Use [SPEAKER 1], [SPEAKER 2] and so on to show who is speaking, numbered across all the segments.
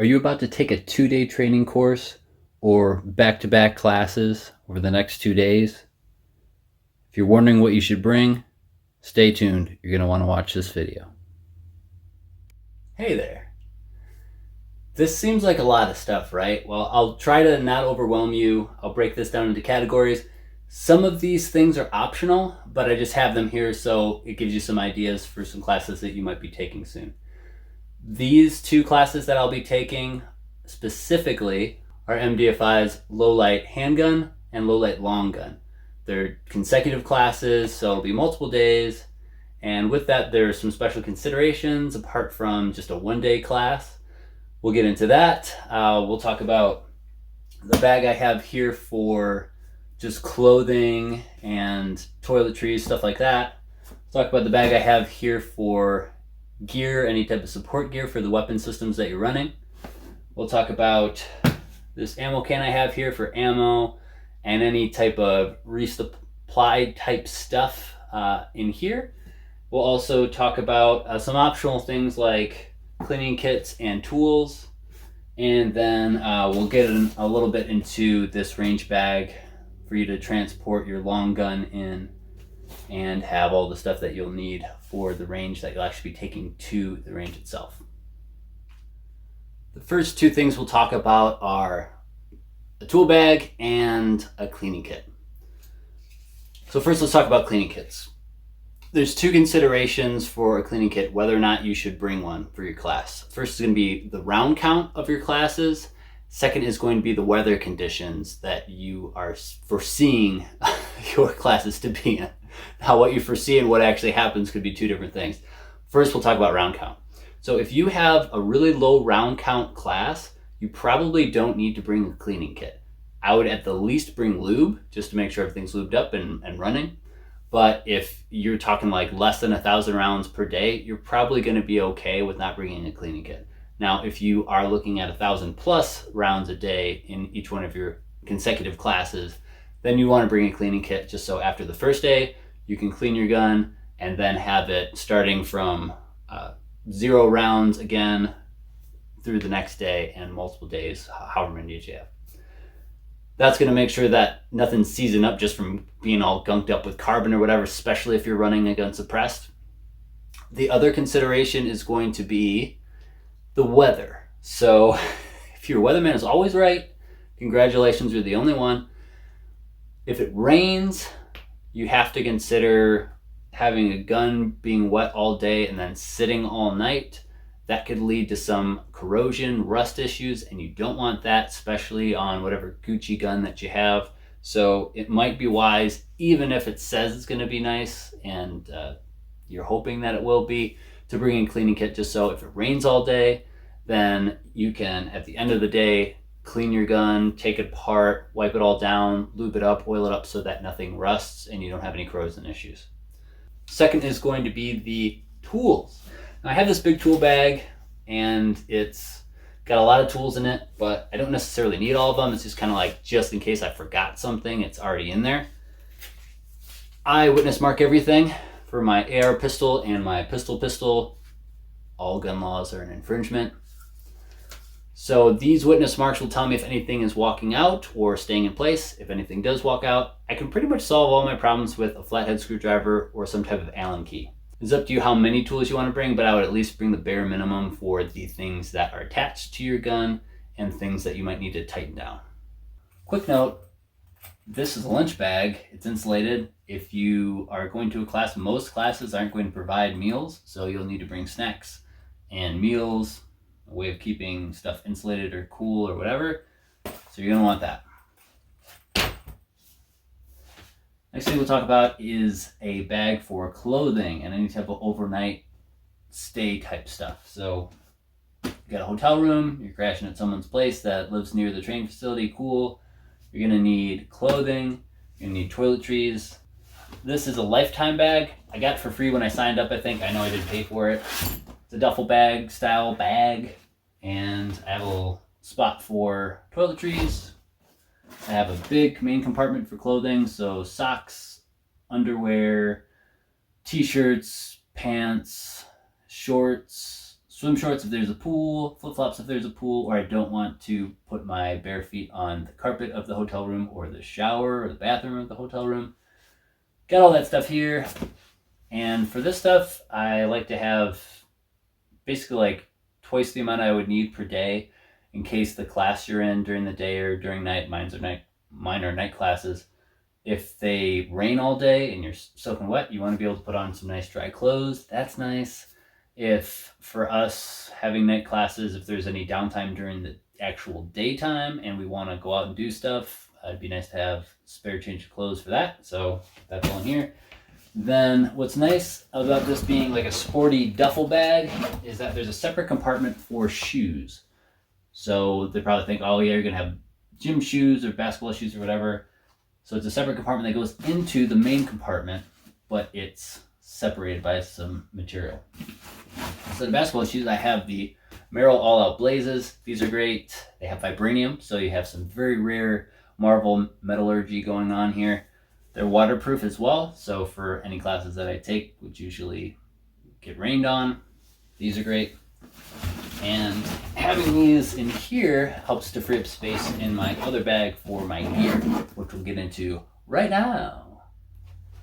[SPEAKER 1] Are you about to take a 2-day training course or back-to-back classes over the next 2 days? If you're wondering what you should bring, stay tuned. You're going to want to watch this video. Hey there. This seems like a lot of stuff, right? Well, I'll try to not overwhelm you. I'll break this down into categories. Some of these things are optional, but I just have them here so it gives you some ideas for some classes that you might be taking soon. These two classes that I'll be taking specifically are MDFI's low light handgun and low light long gun. They're consecutive classes, so it'll be multiple days. And with that, there's some special considerations apart from just a 1-day class. We'll get into that. We'll talk about the bag I have here for just clothing and toiletries, stuff like that. We'll talk about the bag I have here for gear, any type of support gear for the weapon systems that you're running. We'll talk about this ammo can I have here for ammo and any type of resupply type stuff in here. We'll also talk about some optional things like cleaning kits and tools, and then we'll get a little bit into this range bag for you to transport your long gun in and have all the stuff that you'll need for the range that you'll actually be taking to the range itself. The first two things we'll talk about are a tool bag and a cleaning kit. So first, let's talk about cleaning kits. There's two considerations for a cleaning kit, whether or not you should bring one for your class. First is going to be the round count of your classes. Second is going to be the weather conditions that you are foreseeing your classes to be in. Now, what you foresee and what actually happens could be two different things. First, we'll talk about round count. So if you have a really low round count class, you probably don't need to bring a cleaning kit. I would at the least bring lube just to make sure everything's lubed up and running. But if you're talking like less than 1,000 rounds per day, you're probably going to be okay with not bringing a cleaning kit. Now, if you are looking at 1,000 plus rounds a day in each one of your consecutive classes, then you want to bring a cleaning kit just so after the first day, you can clean your gun and then have it starting from 0 rounds again through the next day and multiple days, however many days you have. That's going to make sure that nothing's seizing up just from being all gunked up with carbon or whatever, especially if you're running a gun suppressed. The other consideration is going to be the weather. So if your weatherman is always right, congratulations, you're the only one. If it rains, you have to consider having a gun being wet all day and then sitting all night. That could lead to some corrosion, rust issues, and you don't want that, especially on whatever Gucci gun that you have. So it might be wise, even if it says it's going to be nice and you're hoping that it will be, to bring in cleaning kit just so if it rains all day, then you can, at the end of the day, clean your gun, take it apart, wipe it all down, lube it up, oil it up so that nothing rusts and you don't have any corrosion issues. Second is going to be the tools. Now, I have this big tool bag and it's got a lot of tools in it, but I don't necessarily need all of them. It's just kind of like, just in case I forgot something, it's already in there. I witness mark everything for my AR pistol and my pistol. All gun laws are an infringement. So these witness marks will tell me if anything is walking out or staying in place. If anything does walk out, I can pretty much solve all my problems with a flathead screwdriver or some type of Allen key. It's up to you how many tools you want to bring, but I would at least bring the bare minimum for the things that are attached to your gun and things that you might need to tighten down. Quick note, this is a lunch bag. It's insulated. If you are going to a class, most classes aren't going to provide meals, so you'll need to bring snacks and meals, a way of keeping stuff insulated or cool or whatever. So you're going to want that. Next thing we'll talk about is a bag for clothing and any type of overnight stay type stuff. So you got a hotel room, you're crashing at someone's place that lives near the training facility, cool. You're going to need clothing, you're going to need toiletries. This is a lifetime bag. I got it for free when I signed up, I think. I know I didn't pay for it. It's a duffel bag style bag, and I have a little spot for toiletries. I have a big main compartment for clothing, so socks, underwear, t-shirts, pants, shorts, swim shorts if there's a pool, flip-flops if there's a pool, or I don't want to put my bare feet on the carpet of the hotel room or the shower or the bathroom of the hotel room. Got all that stuff here. And for this stuff, I like to have basically like twice the amount I would need per day in case the class you're in during the day or during night, mine are night classes. If they rain all day and you're soaking wet, you want to be able to put on some nice dry clothes. That's nice. If for us having night classes, if there's any downtime during the actual daytime and we want to go out and do stuff, it'd be nice to have spare change of clothes for that. So that's all in here. Then what's nice about this being like a sporty duffel bag is that there's a separate compartment for shoes. So they probably think, oh yeah, you're gonna have gym shoes or basketball shoes or whatever. So it's a separate compartment that goes into the main compartment, but it's separated by some material. So the basketball shoes, I have the Merrell All Out Blazes. These are great. They have vibranium, so you have some very rare Marvel metallurgy going on here. They're waterproof as well, so for any classes that I take, which usually get rained on, these are great. And having these in here helps to free up space in my other bag for my gear, which we'll get into right now.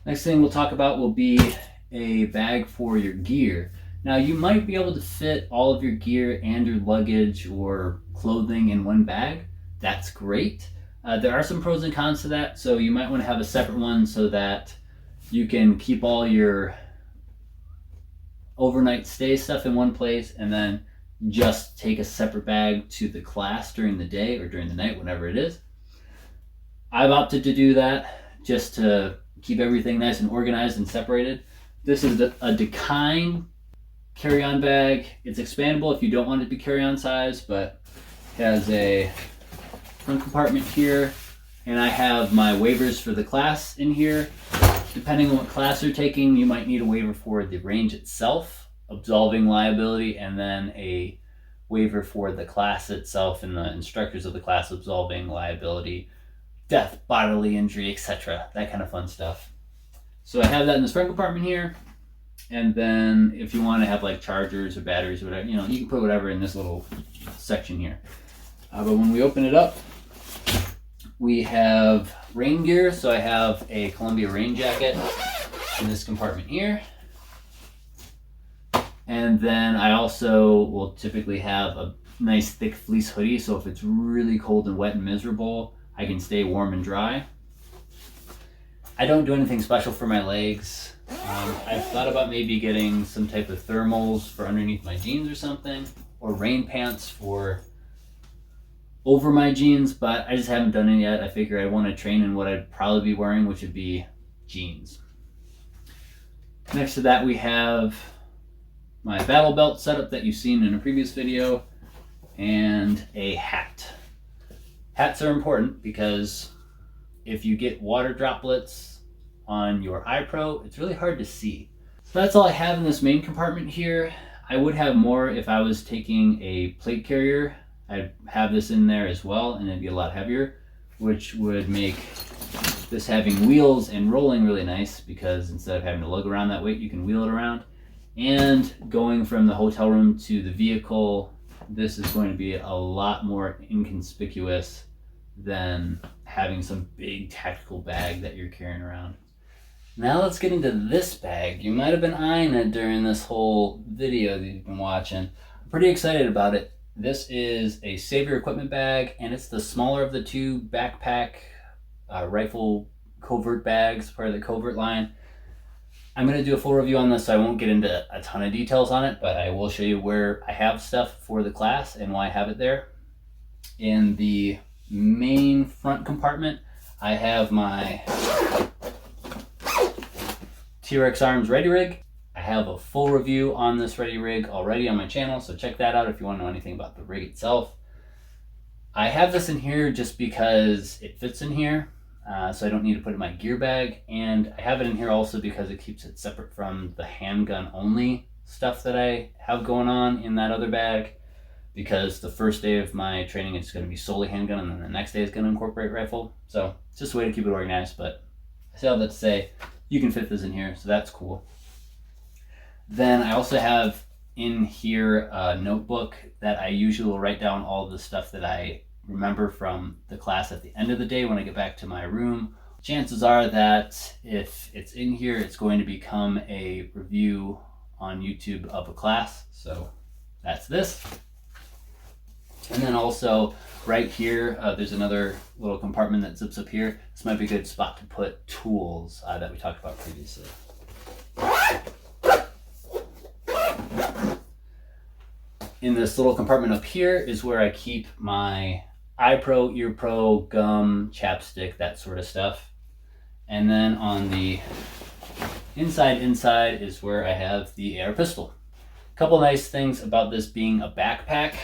[SPEAKER 1] Next thing we'll talk about will be a bag for your gear. Now you might be able to fit all of your gear and your luggage or clothing in one bag. That's great. There are some pros and cons to that, so you might want to have a separate one so that you can keep all your overnight stay stuff in one place and then just take a separate bag to the class during the day or during the night, whenever it is. I've opted to do that just to keep everything nice and organized and separated. This is a Dakine carry-on bag. It's expandable if you don't want it to be carry-on size, but it has a front compartment here, and I have my waivers for the class in here. Depending on what class you're taking, you might need a waiver for the range itself, absolving liability, and then a waiver for the class itself and the instructors of the class absolving liability, death, bodily injury, etc. That kind of fun stuff. So I have that in this front compartment here, and then if you want to have like chargers or batteries or whatever, you can put whatever in this little section here. But when we open it up, we have rain gear. So I have a Columbia rain jacket in this compartment here. And then I also will typically have a nice thick fleece hoodie. So if it's really cold and wet and miserable, I can stay warm and dry. I don't do anything special for my legs. I've thought about maybe getting some type of thermals for underneath my jeans or something, or rain pants for over my jeans, but I just haven't done it yet. I figure I want to train in what I'd probably be wearing, which would be jeans. Next to that, we have my battle belt setup that you've seen in a previous video, and a hat. Hats are important because if you get water droplets on your iPro, it's really hard to see. So that's all I have in this main compartment here. I would have more if I was taking a plate carrier. I'd have this in there as well, and it'd be a lot heavier, which would make this having wheels and rolling really nice, because instead of having to lug around that weight, you can wheel it around. And going from the hotel room to the vehicle, this is going to be a lot more inconspicuous than having some big tactical bag that you're carrying around. Now let's get into this bag. You might have been eyeing it during this whole video that you've been watching. I'm pretty excited about it. This is a Savior equipment bag, and it's the smaller of the two backpack rifle covert bags, part of the covert line. I'm going to do a full review on this, so I won't get into a ton of details on it, but I will show you where I have stuff for the class and why I have it there. In the main front compartment, I have my Trx Arms Ready Rig. I have a full review on this Ready Rig already on my channel, so check that out if you want to know anything about the rig itself. I have this in here just because it fits in here, so I don't need to put it in my gear bag, and I have it in here also because it keeps it separate from the handgun only stuff that I have going on in that other bag, because the first day of my training is going to be solely handgun, and then the next day is going to incorporate rifle. So it's just a way to keep it organized, but I still have that to say, you can fit this in here, so that's cool. Then I also have in here a notebook that I usually will write down all of the stuff that I remember from the class at the end of the day when I get back to my room. Chances are that if it's in here, it's going to become a review on YouTube of a class. So that's this. And then also right here, there's another little compartment that zips up here. This might be a good spot to put tools that we talked about previously. In this little compartment up here is where I keep my eye pro, ear pro, gum, chapstick, that sort of stuff. And then on the inside is where I have the AR pistol. A couple nice things about this being a backpack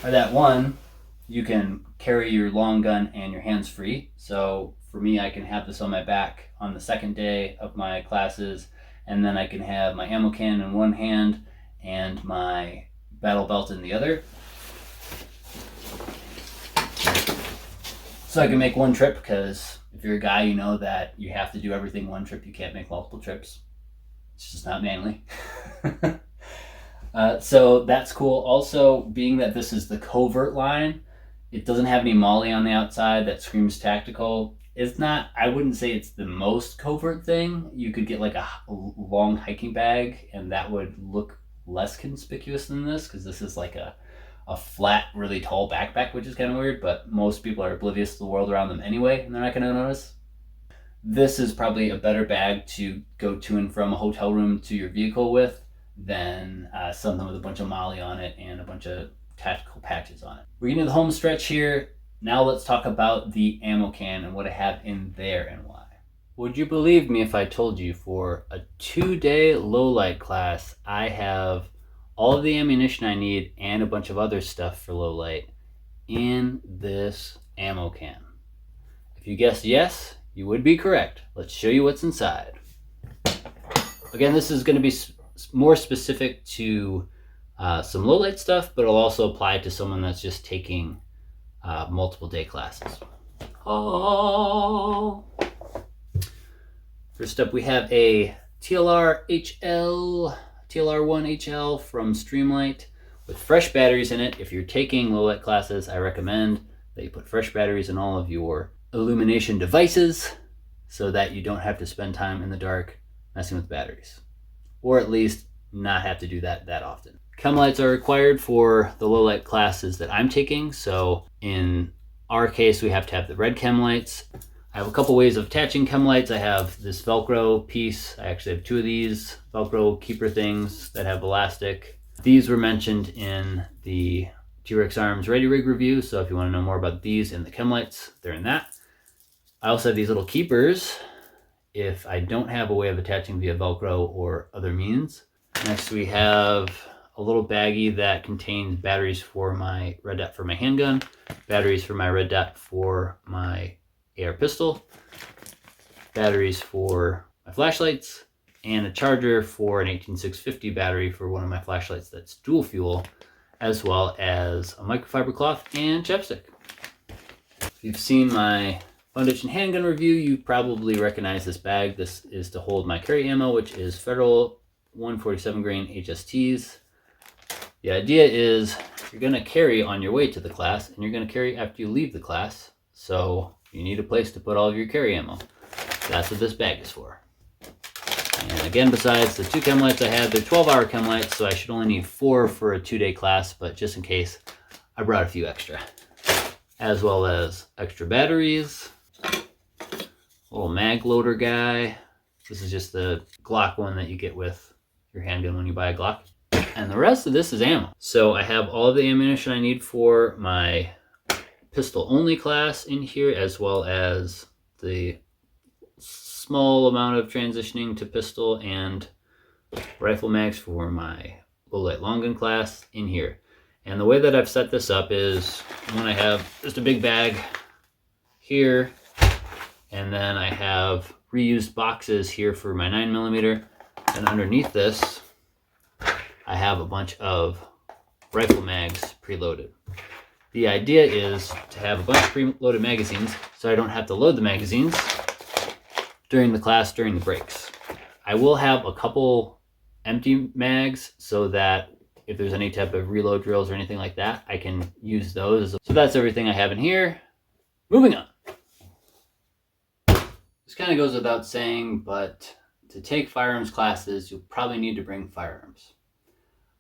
[SPEAKER 1] are that one, you can carry your long gun and your hands free. So for me, I can have this on my back on the second day of my classes, and then I can have my ammo can in one hand and my battle belt in the other. So I can make one trip, because if you're a guy, you know that you have to do everything one trip. You can't make multiple trips. It's just not manly. So that's cool. Also, being that this is the covert line, it doesn't have any molly on the outside that screams tactical. It's not, I wouldn't say it's the most covert thing. You could get like a long hiking bag and that would look less conspicuous than this, because this is like a flat, really tall backpack, which is kind of weird, but most people are oblivious to the world around them anyway, and they're not going to notice. This is probably a better bag to go to and from a hotel room to your vehicle with than something with a bunch of molly on it and a bunch of tactical patches on it. We're getting to the home stretch here. Now let's talk about the ammo can and what I have in there and why. Would you believe me if I told you for a 2-day low light class, I have all of the ammunition I need and a bunch of other stuff for low light in this ammo can? If you guessed yes, you would be correct. Let's show you what's inside. Again, this is going to be more specific to some low light stuff, but it'll also apply to someone that's just taking multiple day classes. Oh. First up, we have a TLR HL, TLR1 HL from Streamlight with fresh batteries in it. If you're taking low light classes, I recommend that you put fresh batteries in all of your illumination devices so that you don't have to spend time in the dark messing with batteries, or at least not have to do that often. Chem lights are required for the low light classes that I'm taking. So in our case, we have to have the red chem lights. I have a couple ways of attaching chem lights. I have this Velcro piece. I actually have 2 of these Velcro keeper things that have elastic. These were mentioned in the Trx Arms Ready Rig review. So if you want to know more about these and the chem lights, they're in that. I also have these little keepers if I don't have a way of attaching via Velcro or other means. Next, we have a little baggie that contains batteries for my red dot for my handgun, batteries for my red dot for my AR pistol, batteries for my flashlights, and a charger for an 18650 battery for one of my flashlights that's dual fuel, as well as a microfiber cloth and chapstick. If you've seen my Foundation handgun review, you probably recognize this bag. This is to hold my carry ammo, which is Federal 147 grain HSTs. The idea is you're going to carry on your way to the class, and you're going to carry after you leave the class. So you need a place to put all of your carry ammo. That's what this bag is for. And again, besides the 2 chem lights I have, they're 12-hour chem lights, so I should only need 4 for a 2-day class, but just in case, I brought a few extra. As well as extra batteries, little mag loader guy. This is just the Glock one that you get with your handgun when you buy a Glock. And the rest of this is ammo. So I have all of the ammunition I need for my pistol only class in here, as well as the small amount of transitioning to pistol and rifle mags for my low light long gun class in here. And the way that I've set this up is when I have just a big bag here, and then I have reused boxes here for my 9mm, and underneath this I have a bunch of rifle mags preloaded. The idea is to have a bunch of preloaded magazines so I don't have to load the magazines during the class, during the breaks. I will have a couple empty mags so that if there's any type of reload drills or anything like that, I can use those. So that's everything I have in here. Moving on. This kind of goes without saying, but to take firearms classes, you'll probably need to bring firearms.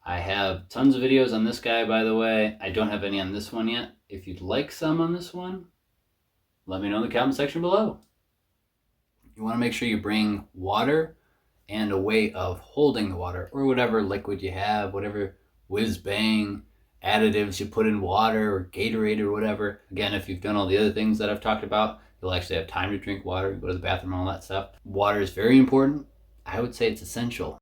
[SPEAKER 1] I have tons of videos on this guy, by the way. I don't have any on this one yet. If you'd like some on this one, let me know in the comment section below. You want to make sure you bring water and a way of holding the water, or whatever liquid you have, whatever whiz-bang additives you put in water or Gatorade or whatever. Again, if you've done all the other things that I've talked about, you'll actually have time to drink water, go to the bathroom, all that stuff. Water is very important. I would say it's essential.